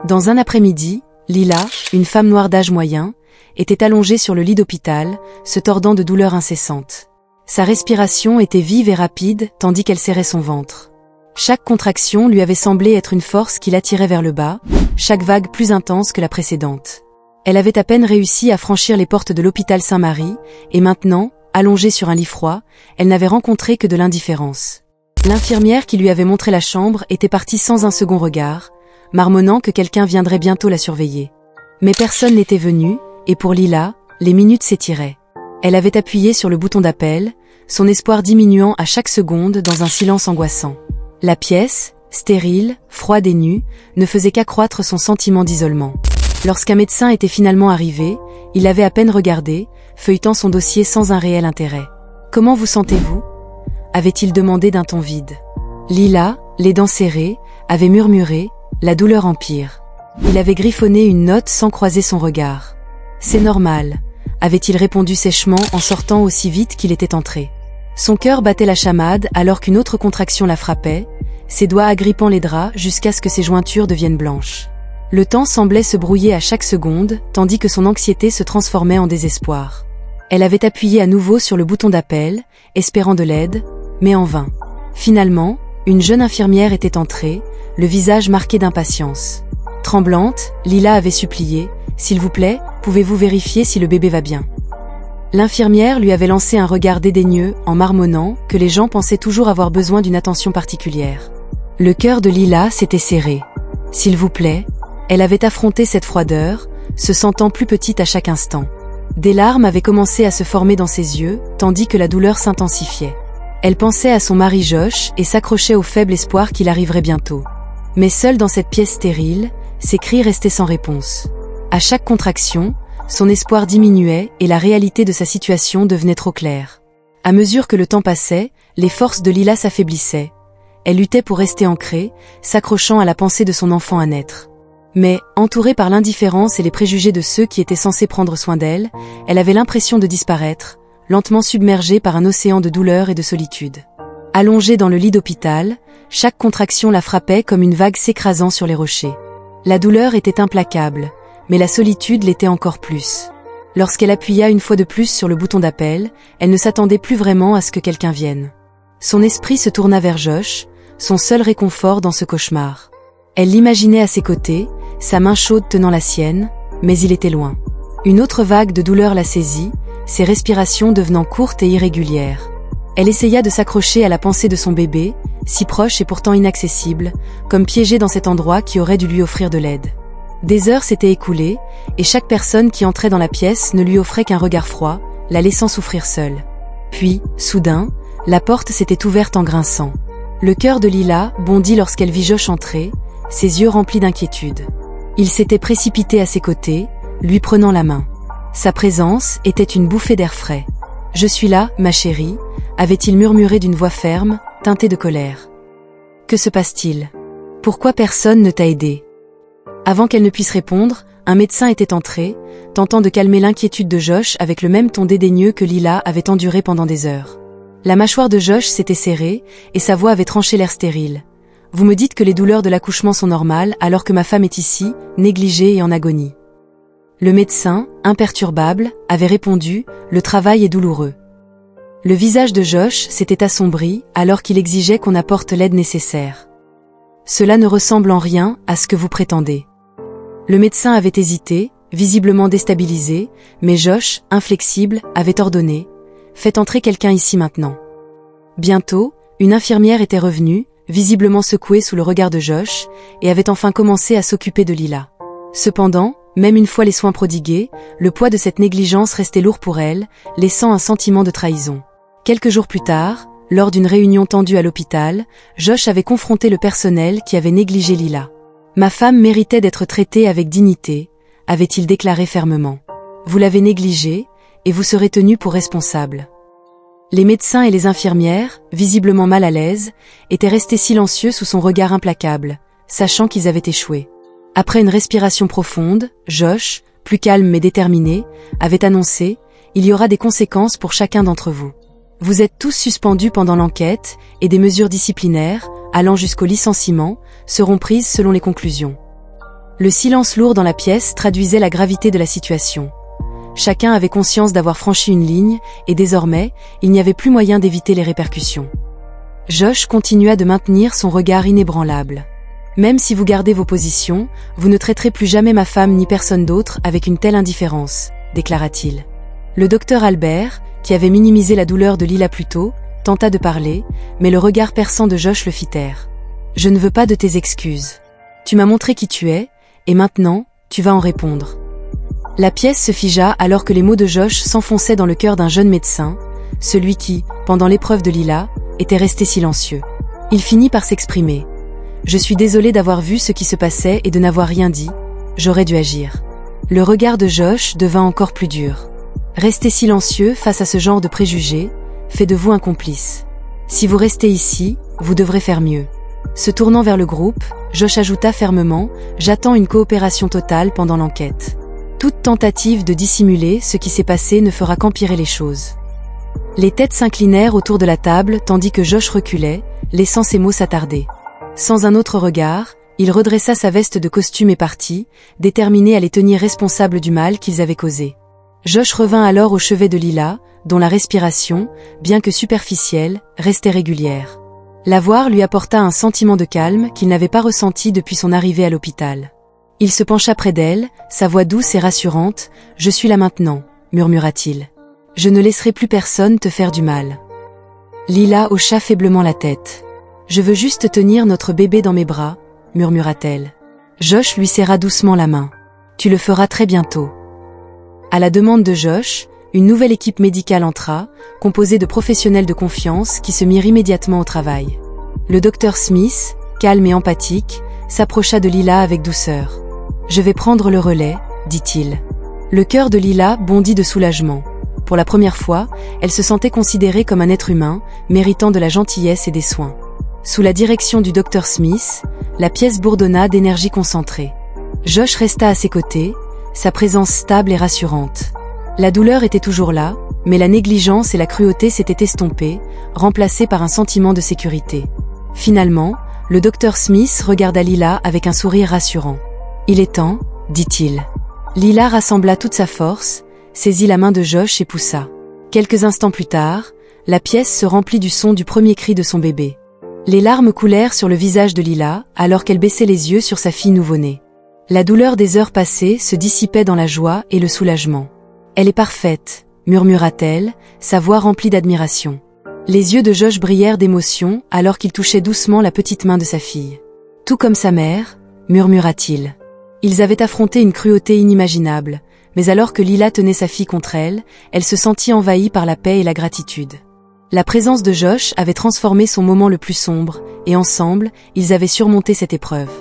Dans un après-midi, Lila, une femme noire d'âge moyen, était allongée sur le lit d'hôpital, se tordant de douleurs incessantes. Sa respiration était vive et rapide, tandis qu'elle serrait son ventre. Chaque contraction lui avait semblé être une force qui l'attirait vers le bas, chaque vague plus intense que la précédente. Elle avait à peine réussi à franchir les portes de l'hôpital Saint-Marie, et maintenant, allongée sur un lit froid, elle n'avait rencontré que de l'indifférence. L'infirmière qui lui avait montré la chambre était partie sans un second regard, marmonnant que quelqu'un viendrait bientôt la surveiller. Mais personne n'était venu, et pour Lila, les minutes s'étiraient. Elle avait appuyé sur le bouton d'appel, son espoir diminuant à chaque seconde dans un silence angoissant. La pièce, stérile, froide et nue, ne faisait qu'accroître son sentiment d'isolement. Lorsqu'un médecin était finalement arrivé, il l'avait à peine regardé, feuilletant son dossier sans un réel intérêt. « Comment vous sentez-vous » avait-il demandé d'un ton vide. Lila, les dents serrées, avait murmuré « La douleur empire ». Il avait griffonné une note sans croiser son regard. « C'est normal », avait-il répondu sèchement en sortant aussi vite qu'il était entré. Son cœur battait la chamade alors qu'une autre contraction la frappait, ses doigts agrippant les draps jusqu'à ce que ses jointures deviennent blanches. Le temps semblait se brouiller à chaque seconde, tandis que son anxiété se transformait en désespoir. Elle avait appuyé à nouveau sur le bouton d'appel, espérant de l'aide, mais en vain. Finalement, une jeune infirmière était entrée, le visage marqué d'impatience. Tremblante, Lila avait supplié « S'il vous plaît, pouvez-vous vérifier si le bébé va bien ?» L'infirmière lui avait lancé un regard dédaigneux en marmonnant que les gens pensaient toujours avoir besoin d'une attention particulière. Le cœur de Lila s'était serré. « S'il vous plaît », elle avait affronté cette froideur, se sentant plus petite à chaque instant. Des larmes avaient commencé à se former dans ses yeux, tandis que la douleur s'intensifiait. Elle pensait à son mari Josh et s'accrochait au faible espoir qu'il arriverait bientôt. Mais seule dans cette pièce stérile, ses cris restaient sans réponse. À chaque contraction, son espoir diminuait et la réalité de sa situation devenait trop claire. À mesure que le temps passait, les forces de Lila s'affaiblissaient. Elle luttait pour rester ancrée, s'accrochant à la pensée de son enfant à naître. Mais, entourée par l'indifférence et les préjugés de ceux qui étaient censés prendre soin d'elle, elle avait l'impression de disparaître, lentement submergée par un océan de douleur et de solitude. Allongée dans le lit d'hôpital, chaque contraction la frappait comme une vague s'écrasant sur les rochers. La douleur était implacable, mais la solitude l'était encore plus. Lorsqu'elle appuya une fois de plus sur le bouton d'appel, elle ne s'attendait plus vraiment à ce que quelqu'un vienne. Son esprit se tourna vers Josh, son seul réconfort dans ce cauchemar. Elle l'imaginait à ses côtés, sa main chaude tenant la sienne, mais il était loin. Une autre vague de douleur la saisit, ses respirations devenant courtes et irrégulières. Elle essaya de s'accrocher à la pensée de son bébé, si proche et pourtant inaccessible, comme piégée dans cet endroit qui aurait dû lui offrir de l'aide. Des heures s'étaient écoulées, et chaque personne qui entrait dans la pièce ne lui offrait qu'un regard froid, la laissant souffrir seule. Puis, soudain, la porte s'était ouverte en grinçant. Le cœur de Lila bondit lorsqu'elle vit Josh entrer, ses yeux remplis d'inquiétude. Il s'était précipité à ses côtés, lui prenant la main. Sa présence était une bouffée d'air frais. « Je suis là, ma chérie », avait-il murmuré d'une voix ferme, teintée de colère. « Que se passe-t-il ? Pourquoi personne ne t'a aidé ?» Avant qu'elle ne puisse répondre, un médecin était entré, tentant de calmer l'inquiétude de Josh avec le même ton dédaigneux que Lila avait enduré pendant des heures. La mâchoire de Josh s'était serrée, et sa voix avait tranché l'air stérile. « Vous me dites que les douleurs de l'accouchement sont normales alors que ma femme est ici, négligée et en agonie. » Le médecin, imperturbable, avait répondu « Le travail est douloureux. » Le visage de Josh s'était assombri alors qu'il exigeait qu'on apporte l'aide nécessaire. « Cela ne ressemble en rien à ce que vous prétendez. » Le médecin avait hésité, visiblement déstabilisé, mais Josh, inflexible, avait ordonné « Faites entrer quelqu'un ici maintenant. » Bientôt, une infirmière était revenue, visiblement secouée sous le regard de Josh, et avait enfin commencé à s'occuper de Lila. Cependant, même une fois les soins prodigués, le poids de cette négligence restait lourd pour elle, laissant un sentiment de trahison. Quelques jours plus tard, lors d'une réunion tendue à l'hôpital, Josh avait confronté le personnel qui avait négligé Lila. « Ma femme méritait d'être traitée avec dignité », avait-il déclaré fermement. « Vous l'avez négligée, et vous serez tenu pour responsable. » Les médecins et les infirmières, visiblement mal à l'aise, étaient restés silencieux sous son regard implacable, sachant qu'ils avaient échoué. Après une respiration profonde, Josh, plus calme mais déterminé, avait annoncé « Il y aura des conséquences pour chacun d'entre vous. Vous êtes tous suspendus pendant l'enquête et des mesures disciplinaires, allant jusqu'au licenciement, seront prises selon les conclusions. » Le silence lourd dans la pièce traduisait la gravité de la situation. Chacun avait conscience d'avoir franchi une ligne, et désormais, il n'y avait plus moyen d'éviter les répercussions. Josh continua de maintenir son regard inébranlable. « Même si vous gardez vos positions, vous ne traiterez plus jamais ma femme ni personne d'autre avec une telle indifférence, déclara-t-il. Le docteur Albert, qui avait minimisé la douleur de Lila plus tôt, tenta de parler, mais le regard perçant de Josh le fit taire. « Je ne veux pas de tes excuses. Tu m'as montré qui tu es, et maintenant, tu vas en répondre. » La pièce se figea alors que les mots de Josh s'enfonçaient dans le cœur d'un jeune médecin, celui qui, pendant l'épreuve de Lila, était resté silencieux. Il finit par s'exprimer. « Je suis désolé d'avoir vu ce qui se passait et de n'avoir rien dit, j'aurais dû agir. » Le regard de Josh devint encore plus dur. Rester silencieux face à ce genre de préjugés fait de vous un complice. Si vous restez ici, vous devrez faire mieux. Se tournant vers le groupe, Josh ajouta fermement « J'attends une coopération totale pendant l'enquête. » Toute tentative de dissimuler ce qui s'est passé ne fera qu'empirer les choses. Les têtes s'inclinèrent autour de la table tandis que Josh reculait, laissant ses mots s'attarder. Sans un autre regard, il redressa sa veste de costume et partit, déterminé à les tenir responsables du mal qu'ils avaient causé. Josh revint alors au chevet de Lila, dont la respiration, bien que superficielle, restait régulière. La voir lui apporta un sentiment de calme qu'il n'avait pas ressenti depuis son arrivée à l'hôpital. Il se pencha près d'elle, sa voix douce et rassurante. « Je suis là maintenant, » murmura-t-il. « Je ne laisserai plus personne te faire du mal. » Lila hocha faiblement la tête. « Je veux juste tenir notre bébé dans mes bras, » murmura-t-elle. Josh lui serra doucement la main. « Tu le feras très bientôt. » À la demande de Josh, une nouvelle équipe médicale entra, composée de professionnels de confiance qui se mirent immédiatement au travail. Le docteur Smith, calme et empathique, s'approcha de Lila avec douceur. « Je vais prendre le relais, » dit-il. Le cœur de Lila bondit de soulagement. Pour la première fois, elle se sentait considérée comme un être humain, méritant de la gentillesse et des soins. Sous la direction du docteur Smith, la pièce bourdonna d'énergie concentrée. Josh resta à ses côtés, sa présence stable et rassurante. La douleur était toujours là, mais la négligence et la cruauté s'étaient estompées, remplacées par un sentiment de sécurité. Finalement, le docteur Smith regarda Lila avec un sourire rassurant. « Il est temps, » dit-il. Lila rassembla toute sa force, saisit la main de Josh et poussa. Quelques instants plus tard, la pièce se remplit du son du premier cri de son bébé. Les larmes coulèrent sur le visage de Lila alors qu'elle baissait les yeux sur sa fille nouveau-née. La douleur des heures passées se dissipait dans la joie et le soulagement. « Elle est parfaite », murmura-t-elle, sa voix remplie d'admiration. Les yeux de Josh brillèrent d'émotion alors qu'il touchait doucement la petite main de sa fille. « Tout comme sa mère », murmura-t-il. Ils avaient affronté une cruauté inimaginable, mais alors que Lila tenait sa fille contre elle, elle se sentit envahie par la paix et la gratitude. La présence de Josh avait transformé son moment le plus sombre, et ensemble, ils avaient surmonté cette épreuve.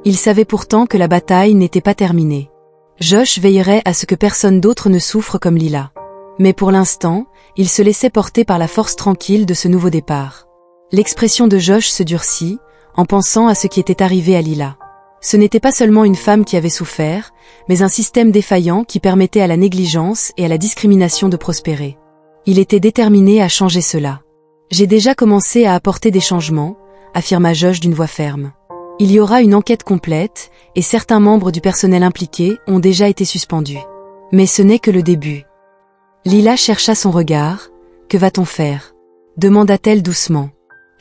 Ils savaient pourtant que la bataille n'était pas terminée. Josh veillerait à ce que personne d'autre ne souffre comme Lila. Mais pour l'instant, il se laissait porter par la force tranquille de ce nouveau départ. L'expression de Josh se durcit, en pensant à ce qui était arrivé à Lila. Ce n'était pas seulement une femme qui avait souffert, mais un système défaillant qui permettait à la négligence et à la discrimination de prospérer. Il était déterminé à changer cela. « J'ai déjà commencé à apporter des changements », affirma Josh d'une voix ferme. « Il y aura une enquête complète, et certains membres du personnel impliqué ont déjà été suspendus. Mais ce n'est que le début. » Lila chercha son regard. « Que va-t-on faire ?» demanda-t-elle doucement.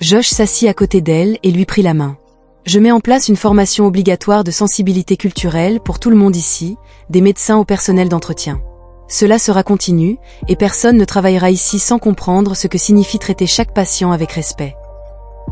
Josh s'assit à côté d'elle et lui prit la main. « Je mets en place une formation obligatoire de sensibilité culturelle pour tout le monde ici, des médecins au personnel d'entretien. Cela sera continu, et personne ne travaillera ici sans comprendre ce que signifie traiter chaque patient avec respect. »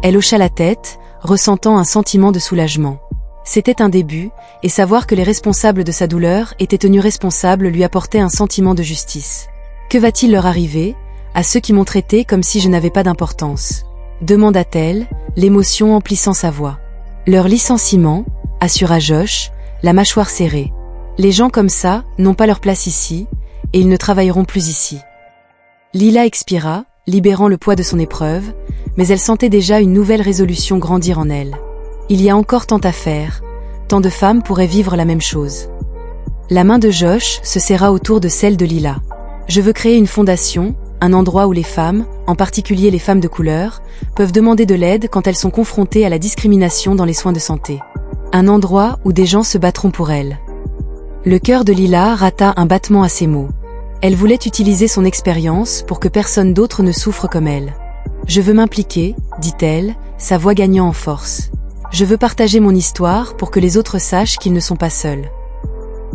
Elle hocha la tête, ressentant un sentiment de soulagement. C'était un début, et savoir que les responsables de sa douleur étaient tenus responsables lui apportait un sentiment de justice. « Que va-t-il leur arriver, à ceux qui m'ont traité comme si je n'avais pas d'importance ?» demanda-t-elle, l'émotion emplissant sa voix. « Leur licenciement, » assura Josh, la mâchoire serrée. « Les gens comme ça n'ont pas leur place ici, et ils ne travailleront plus ici. » Lila expira, libérant le poids de son épreuve, mais elle sentait déjà une nouvelle résolution grandir en elle. Il y a encore tant à faire, tant de femmes pourraient vivre la même chose. La main de Josh se serra autour de celle de Lila. « Je veux créer une fondation, un endroit où les femmes, en particulier les femmes de couleur, peuvent demander de l'aide quand elles sont confrontées à la discrimination dans les soins de santé. Un endroit où des gens se battront pour elle. Le cœur de Lila rata un battement à ces mots. Elle voulait utiliser son expérience pour que personne d'autre ne souffre comme elle. Je veux m'impliquer, dit-elle, sa voix gagnant en force. Je veux partager mon histoire pour que les autres sachent qu'ils ne sont pas seuls.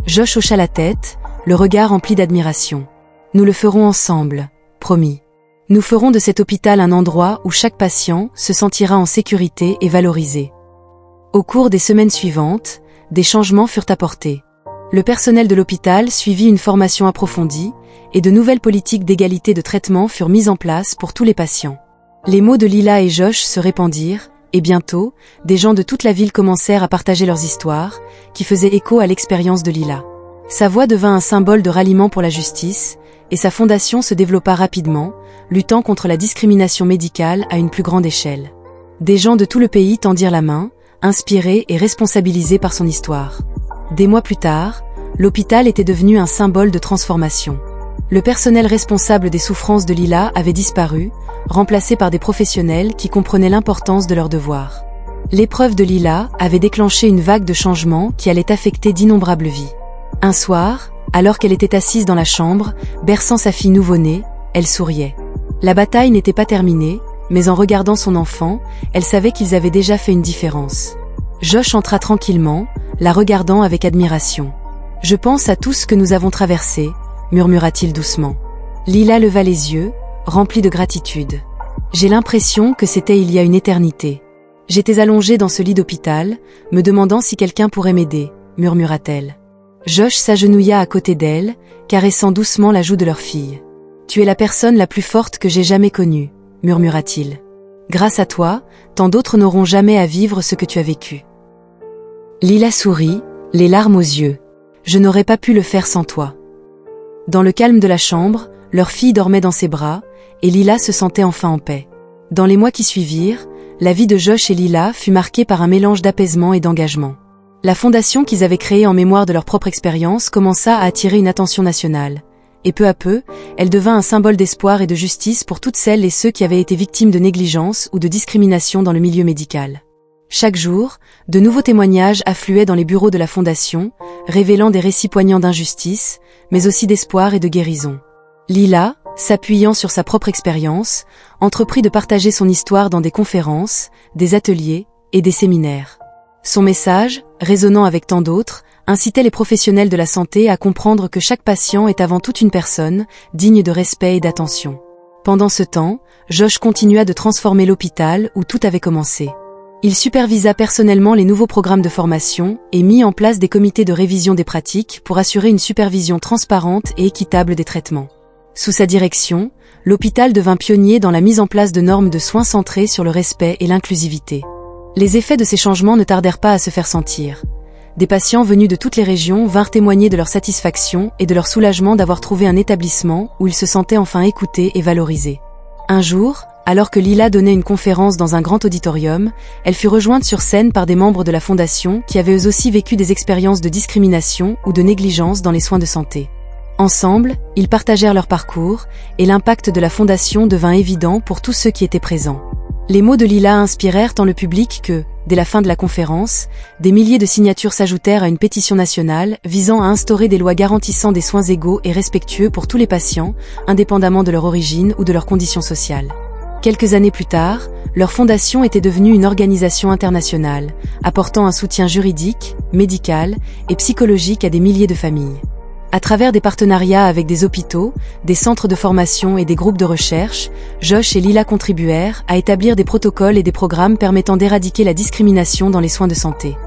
Josh hocha la tête, le regard rempli d'admiration. Nous le ferons ensemble, promis. Nous ferons de cet hôpital un endroit où chaque patient se sentira en sécurité et valorisé. Au cours des semaines suivantes, des changements furent apportés. Le personnel de l'hôpital suivit une formation approfondie, et de nouvelles politiques d'égalité de traitement furent mises en place pour tous les patients. Les mots de Lila et Josh se répandirent, et bientôt, des gens de toute la ville commencèrent à partager leurs histoires, qui faisaient écho à l'expérience de Lila. Sa voix devint un symbole de ralliement pour la justice, et sa fondation se développa rapidement, luttant contre la discrimination médicale à une plus grande échelle. Des gens de tout le pays tendirent la main, inspirés et responsabilisés par son histoire. Des mois plus tard, l'hôpital était devenu un symbole de transformation. Le personnel responsable des souffrances de Lila avait disparu, remplacé par des professionnels qui comprenaient l'importance de leurs devoirs. L'épreuve de Lila avait déclenché une vague de changements qui allait affecter d'innombrables vies. Un soir, alors qu'elle était assise dans la chambre, berçant sa fille nouveau-née, elle souriait. La bataille n'était pas terminée, mais en regardant son enfant, elle savait qu'ils avaient déjà fait une différence. Josh entra tranquillement, la regardant avec admiration. « Je pense à tout ce que nous avons traversé », murmura-t-il doucement. Lila leva les yeux, remplie de gratitude. « J'ai l'impression que c'était il y a une éternité. J'étais allongée dans ce lit d'hôpital, me demandant si quelqu'un pourrait m'aider, murmura-t-elle. Josh s'agenouilla à côté d'elle, caressant doucement la joue de leur fille. « Tu es la personne la plus forte que j'ai jamais connue, murmura-t-il. Grâce à toi, tant d'autres n'auront jamais à vivre ce que tu as vécu. » Lila sourit, les larmes aux yeux. « Je n'aurais pas pu le faire sans toi. » Dans le calme de la chambre, leur fille dormait dans ses bras, et Lila se sentait enfin en paix. Dans les mois qui suivirent, la vie de Josh et Lila fut marquée par un mélange d'apaisement et d'engagement. La fondation qu'ils avaient créée en mémoire de leur propre expérience commença à attirer une attention nationale. Et peu à peu, elle devint un symbole d'espoir et de justice pour toutes celles et ceux qui avaient été victimes de négligence ou de discrimination dans le milieu médical. Chaque jour, de nouveaux témoignages affluaient dans les bureaux de la Fondation, révélant des récits poignants d'injustice, mais aussi d'espoir et de guérison. Lila, s'appuyant sur sa propre expérience, entreprit de partager son histoire dans des conférences, des ateliers et des séminaires. Son message, résonnant avec tant d'autres, incitait les professionnels de la santé à comprendre que chaque patient est avant tout une personne, digne de respect et d'attention. Pendant ce temps, Josh continua de transformer l'hôpital où tout avait commencé. Il supervisa personnellement les nouveaux programmes de formation et mit en place des comités de révision des pratiques pour assurer une supervision transparente et équitable des traitements. Sous sa direction, l'hôpital devint pionnier dans la mise en place de normes de soins centrées sur le respect et l'inclusivité. Les effets de ces changements ne tardèrent pas à se faire sentir. Des patients venus de toutes les régions vinrent témoigner de leur satisfaction et de leur soulagement d'avoir trouvé un établissement où ils se sentaient enfin écoutés et valorisés. Un jour, alors que Lila donnait une conférence dans un grand auditorium, elle fut rejointe sur scène par des membres de la Fondation qui avaient eux aussi vécu des expériences de discrimination ou de négligence dans les soins de santé. Ensemble, ils partagèrent leur parcours, et l'impact de la Fondation devint évident pour tous ceux qui étaient présents. Les mots de Lila inspirèrent tant le public que, dès la fin de la conférence, des milliers de signatures s'ajoutèrent à une pétition nationale visant à instaurer des lois garantissant des soins égaux et respectueux pour tous les patients, indépendamment de leur origine ou de leur condition sociale. Quelques années plus tard, leur fondation était devenue une organisation internationale, apportant un soutien juridique, médical et psychologique à des milliers de familles. À travers des partenariats avec des hôpitaux, des centres de formation et des groupes de recherche, Josh et Lila contribuèrent à établir des protocoles et des programmes permettant d'éradiquer la discrimination dans les soins de santé.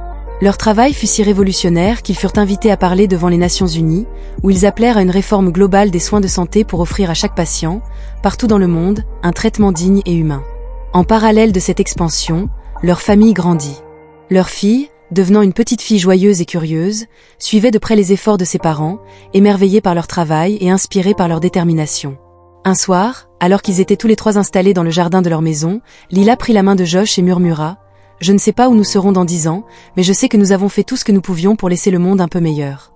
Leur travail fut si révolutionnaire qu'ils furent invités à parler devant les Nations Unies, où ils appelèrent à une réforme globale des soins de santé pour offrir à chaque patient, partout dans le monde, un traitement digne et humain. En parallèle de cette expansion, leur famille grandit. Leur fille, devenant une petite fille joyeuse et curieuse, suivait de près les efforts de ses parents, émerveillés par leur travail et inspirés par leur détermination. Un soir, alors qu'ils étaient tous les trois installés dans le jardin de leur maison, Lila prit la main de Josh et murmura « Je ne sais pas où nous serons dans 10 ans, mais je sais que nous avons fait tout ce que nous pouvions pour laisser le monde un peu meilleur. »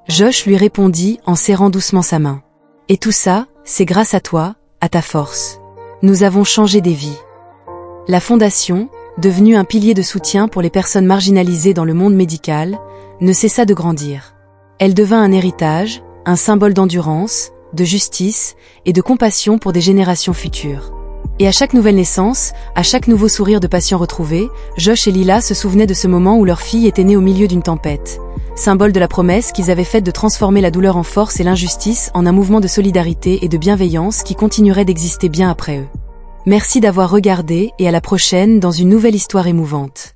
Josh lui répondit en serrant doucement sa main. « Et tout ça, c'est grâce à toi, à ta force. Nous avons changé des vies. » La Fondation, devenue un pilier de soutien pour les personnes marginalisées dans le monde médical, ne cessa de grandir. Elle devint un héritage, un symbole d'endurance, de justice et de compassion pour des générations futures. Et à chaque nouvelle naissance, à chaque nouveau sourire de patient retrouvé, Josh et Lila se souvenaient de ce moment où leur fille était née au milieu d'une tempête, symbole de la promesse qu'ils avaient faite de transformer la douleur en force et l'injustice en un mouvement de solidarité et de bienveillance qui continuerait d'exister bien après eux. Merci d'avoir regardé et à la prochaine dans une nouvelle histoire émouvante.